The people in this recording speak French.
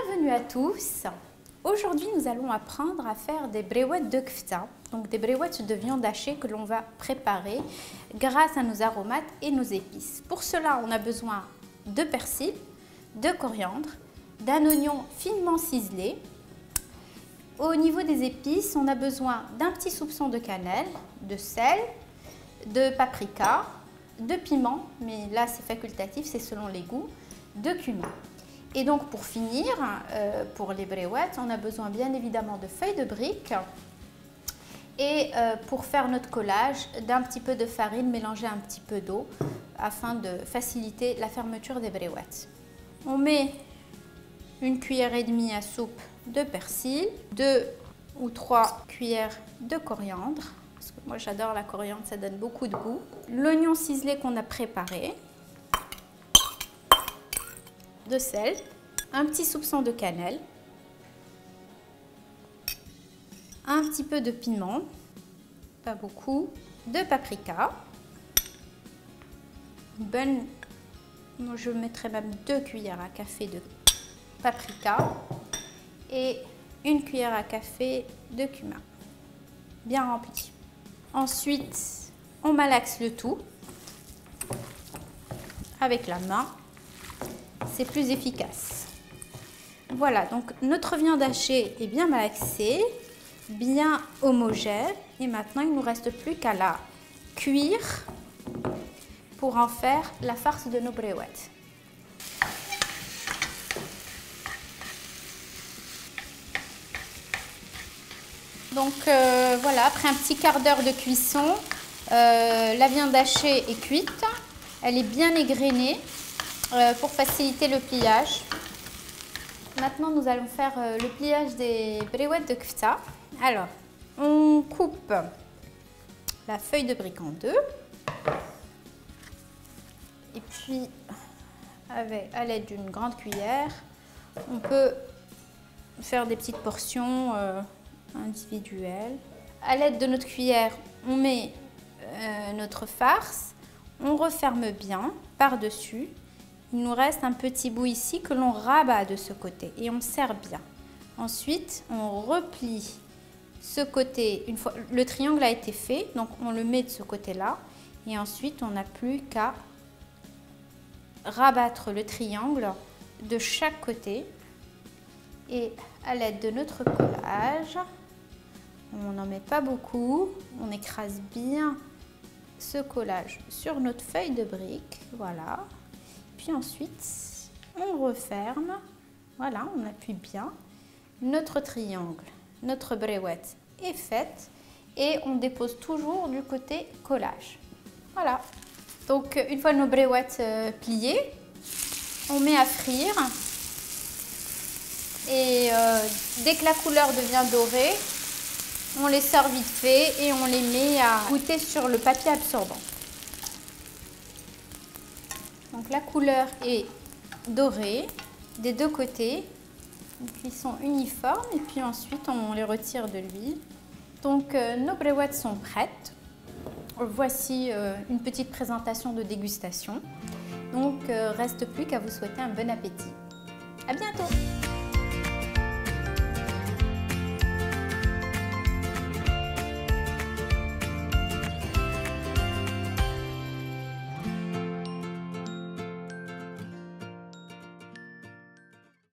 Bienvenue à tous. Aujourd'hui, nous allons apprendre à faire des bréouettes de kfta, donc des bréouettes de viande hachée que l'on va préparer grâce à nos aromates et nos épices. Pour cela, on a besoin de persil, de coriandre, d'un oignon finement ciselé. Au niveau des épices, on a besoin d'un petit soupçon de cannelle, de sel, de paprika, de piment, mais là c'est facultatif, c'est selon les goûts, de cumin. Et donc pour finir, pour les bréouettes, on a besoin bien évidemment de feuilles de briques et pour faire notre collage, d'un petit peu de farine mélangée à un petit peu d'eau afin de faciliter la fermeture des bréouettes. On met une cuillère et demie à soupe de persil, 2 ou 3 cuillères de coriandre, parce que moi j'adore la coriandre, ça donne beaucoup de goût. L'oignon ciselé qu'on a préparé, de sel, un petit soupçon de cannelle, un petit peu de piment, pas beaucoup, de paprika, une bonne, moi je mettrais même 2 cuillères à café de paprika et une cuillère à café de cumin, bien rempli. Ensuite, on malaxe le tout avec la main. C'est plus efficace. Voilà, donc notre viande hachée est bien malaxée, bien homogène. Et maintenant, il ne nous reste plus qu'à la cuire pour en faire la farce de nos bréouettes. Donc voilà, après un petit quart d'heure de cuisson, la viande hachée est cuite. Elle est bien égrenée. Pour faciliter le pliage. Maintenant, nous allons faire le pliage des bréouettes de kfta. Alors, on coupe la feuille de brique en deux. Et puis, à l'aide d'une grande cuillère, on peut faire des petites portions individuelles. À l'aide de notre cuillère, on met notre farce. On referme bien par-dessus. Il nous reste un petit bout ici que l'on rabat de ce côté et on serre bien. Ensuite, on replie ce côté. Une fois le triangle a été fait, donc on le met de ce côté-là. Et ensuite, on n'a plus qu'à rabattre le triangle de chaque côté. Et à l'aide de notre collage, on n'en met pas beaucoup. On écrase bien ce collage sur notre feuille de brique. Voilà. Puis ensuite, on referme, voilà, on appuie bien, notre triangle, notre bréouette est faite et on dépose toujours du côté collage. Voilà, donc une fois nos bréouettes pliées, on met à frire et dès que la couleur devient dorée, on les sort vite fait et on les met à goûter sur le papier absorbant. Donc la couleur est dorée des deux côtés, donc ils sont uniformes et puis ensuite on les retire de l'huile. Donc nos bréouettes sont prêtes. Voici une petite présentation de dégustation. Donc reste plus qu'à vous souhaiter un bon appétit. À bientôt!